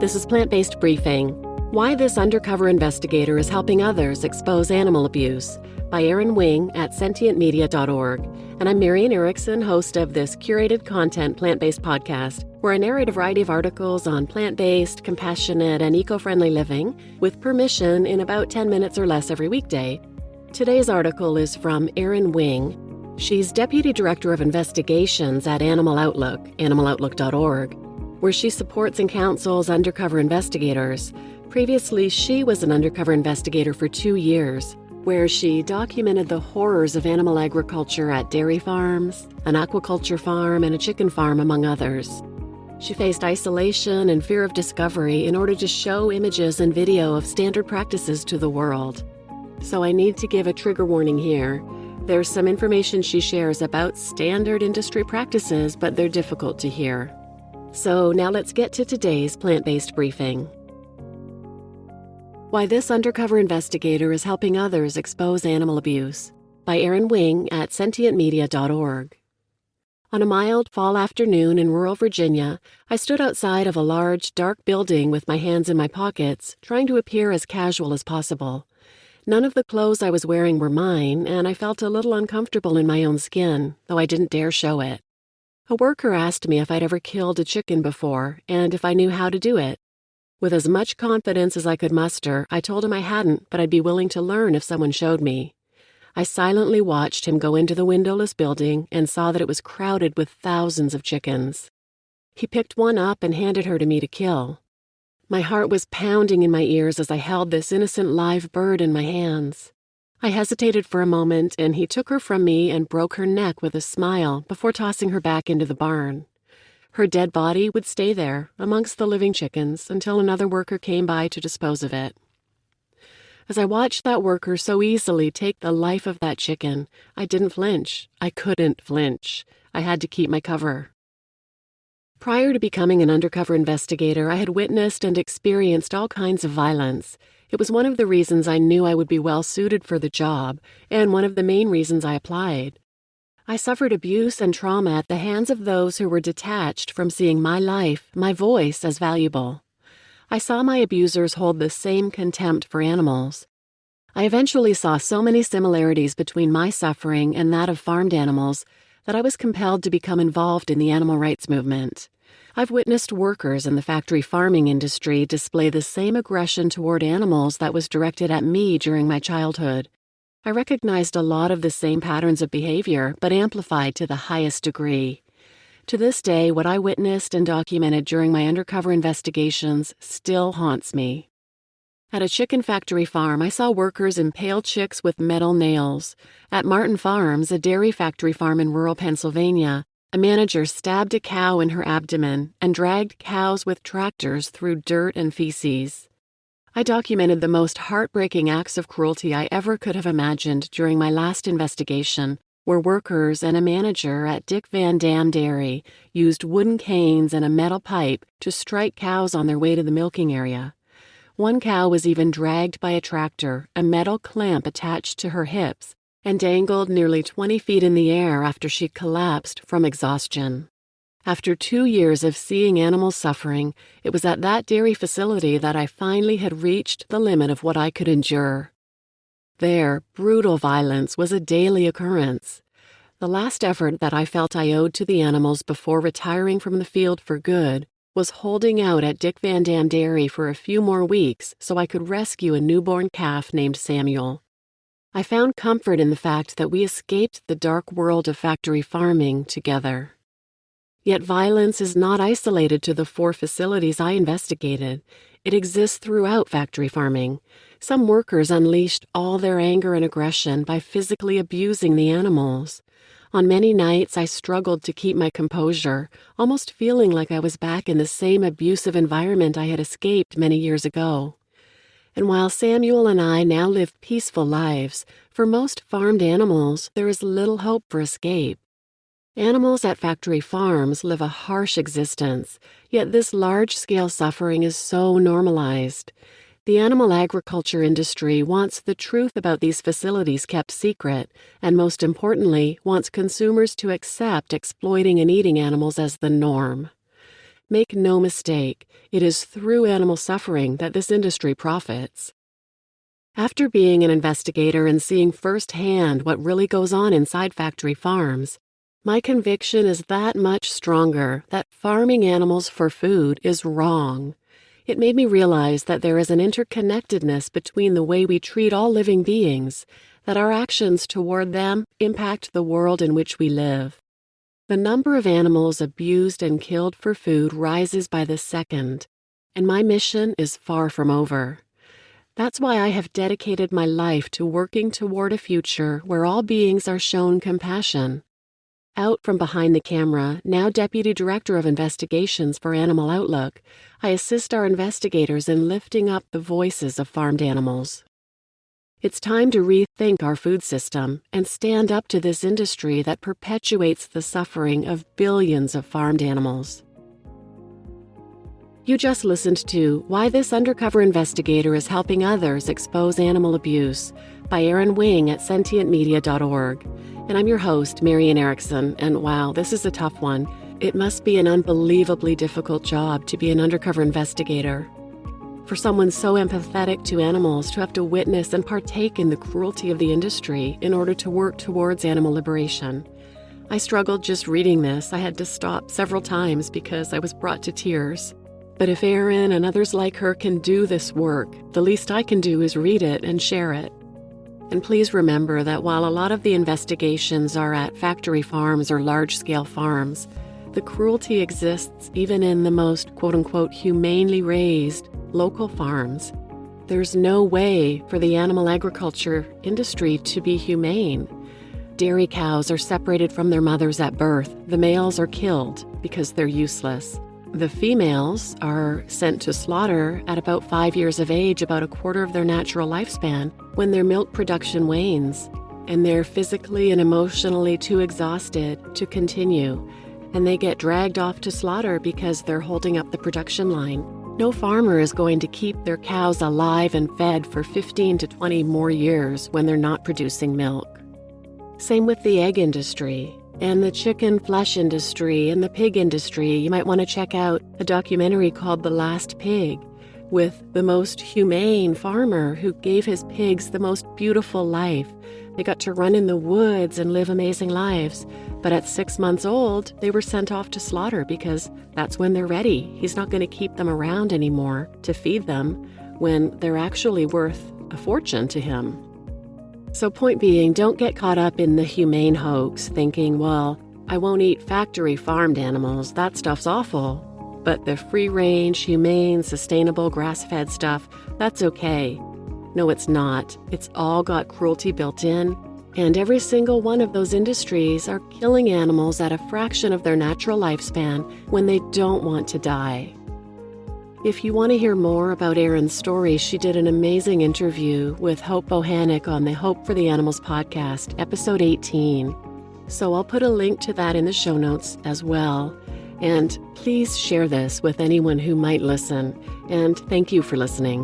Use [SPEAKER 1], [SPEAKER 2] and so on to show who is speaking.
[SPEAKER 1] This is Plantbased Briefing. Why this undercover investigator is helping others expose animal abuse by Erin Wing at sentientmedia.org. And I'm Marian Erickson, host of this curated content plant-based podcast, where I narrate a variety of articles on plant-based, compassionate, and eco-friendly living with permission in about 10 minutes or less every weekday. Today's article is from Erin Wing. She's Deputy Director of Investigations at animaloutlook, animaloutlook.org, where she supports and counsels undercover investigators. Previously, she was an undercover investigator for 2 years, where she documented the horrors of animal agriculture at dairy farms, an aquaculture farm, and a chicken farm, among others. She faced isolation and fear of discovery in order to show images and video of standard practices to the world. So I need to give a trigger warning here. There's some information she shares about standard industry practices, but they're difficult to hear. So now let's get to today's plant-based briefing. Why this undercover investigator is helping others expose animal abuse by Erin Wing at sentientmedia.org. On a mild fall afternoon in rural Virginia, I stood outside of a large, dark building with my hands in my pockets, trying to appear as casual as possible. None of the clothes I was wearing were mine, and I felt a little uncomfortable in my own skin, though I didn't dare show it. A worker asked me if I'd ever killed a chicken before, and if I knew how to do it. With as much confidence as I could muster, I told him I hadn't, but I'd be willing to learn if someone showed me. I silently watched him go into the windowless building and saw that it was crowded with thousands of chickens. He picked one up and handed her to me to kill. My heart was pounding in my ears as I held this innocent live bird in my hands. I hesitated for a moment, and he took her from me and broke her neck with a smile before tossing her back into the barn. Her dead body would stay there amongst the living chickens until another worker came by to dispose of it. As I watched that worker so easily take the life of that chicken, I didn't flinch. I couldn't flinch. I had to keep my cover. Prior to becoming an undercover investigator, I had witnessed and experienced all kinds of violence. It was one of the reasons I knew I would be well suited for the job, and one of the main reasons I applied. I suffered abuse and trauma at the hands of those who were detached from seeing my life, my voice, as valuable. I saw my abusers hold the same contempt for animals. I eventually saw so many similarities between my suffering and that of farmed animals that I was compelled to become involved in the animal rights movement. I've witnessed workers in the factory farming industry display the same aggression toward animals that was directed at me during my childhood. I recognized a lot of the same patterns of behavior, but amplified to the highest degree. To this day, what I witnessed and documented during my undercover investigations still haunts me. At a chicken factory farm, I saw workers impale chicks with metal nails. At Martin Farms, a dairy factory farm in rural Pennsylvania, a manager stabbed a cow in her abdomen and dragged cows with tractors through dirt and feces. I documented the most heartbreaking acts of cruelty I ever could have imagined during my last investigation, where workers and a manager at Dick Van Dam Dairy used wooden canes and a metal pipe to strike cows on their way to the milking area. One cow was even dragged by a tractor, a metal clamp attached to her hips, and dangled nearly 20 feet in the air after she collapsed from exhaustion. After 2 years of seeing animals suffering, it was at that dairy facility that I finally had reached the limit of what I could endure. There, brutal violence was a daily occurrence. The last effort that I felt I owed to the animals before retiring from the field for good was holding out at Dick Van Dam Dairy for a few more weeks so I could rescue a newborn calf named Samuel. I found comfort in the fact that we escaped the dark world of factory farming together. Yet violence is not isolated to the 4 facilities I investigated. It exists throughout factory farming. Some workers unleashed all their anger and aggression by physically abusing the animals. On many nights, I struggled to keep my composure, almost feeling like I was back in the same abusive environment I had escaped many years ago. And while Samuel and I now live peaceful lives, for most farmed animals, there is little hope for escape. Animals at factory farms live a harsh existence, yet this large-scale suffering is so normalized. The animal agriculture industry wants the truth about these facilities kept secret, and most importantly, wants consumers to accept exploiting and eating animals as the norm. Make no mistake, it is through animal suffering that this industry profits. After being an investigator and seeing firsthand what really goes on inside factory farms, my conviction is that much stronger that farming animals for food is wrong. It made me realize that there is an interconnectedness between the way we treat all living beings, that our actions toward them impact the world in which we live. The number of animals abused and killed for food rises by the second, and my mission is far from over. That's why I have dedicated my life to working toward a future where all beings are shown compassion. Out from behind the camera, now Deputy Director of Investigations for Animal Outlook, I assist our investigators in lifting up the voices of farmed animals. It's time to rethink our food system and stand up to this industry that perpetuates the suffering of billions of farmed animals. You just listened to Why This Undercover Investigator is Helping Others Expose Animal Abuse by Erin Wing at sentientmedia.org. And I'm your host, Marian Erickson, and wow, this is a tough one. It must be an unbelievably difficult job to be an undercover investigator. For someone so empathetic to animals to have to witness and partake in the cruelty of the industry in order to work towards animal liberation. I struggled just reading this. I had to stop several times because I was brought to tears. But if Erin and others like her can do this work, the least I can do is read it and share it. And please remember that while a lot of the investigations are at factory farms or large-scale farms, the cruelty exists even in the most quote-unquote humanely raised local farms. There's no way for the animal agriculture industry to be humane. Dairy cows are separated from their mothers at birth. The males are killed because they're useless. The females are sent to slaughter at about 5 years of age, about a quarter of their natural lifespan, when their milk production wanes, and they're physically and emotionally too exhausted to continue, and they get dragged off to slaughter because they're holding up the production line. No farmer is going to keep their cows alive and fed for 15 to 20 more years when they're not producing milk. Same with the egg industry. And the chicken flesh industry and the pig industry. You might want to check out a documentary called The Last Pig with the most humane farmer who gave his pigs the most beautiful life. They got to run in the woods and live amazing lives. But at 6 months old, they were sent off to slaughter because that's when they're ready. He's not going to keep them around anymore to feed them when they're actually worth a fortune to him. So point being, don't get caught up in the humane hoax thinking, well, I won't eat factory farmed animals, that stuff's awful. But the free-range, humane, sustainable, grass-fed stuff, that's okay. No, it's not. It's all got cruelty built in, and every single one of those industries are killing animals at a fraction of their natural lifespan when they don't want to die. If you want to hear more about Erin's story, she did an amazing interview with Hope Bohannick on the Hope for the Animals podcast, episode 18. So I'll put a link to that in the show notes as well. And please share this with anyone who might listen. And thank you for listening.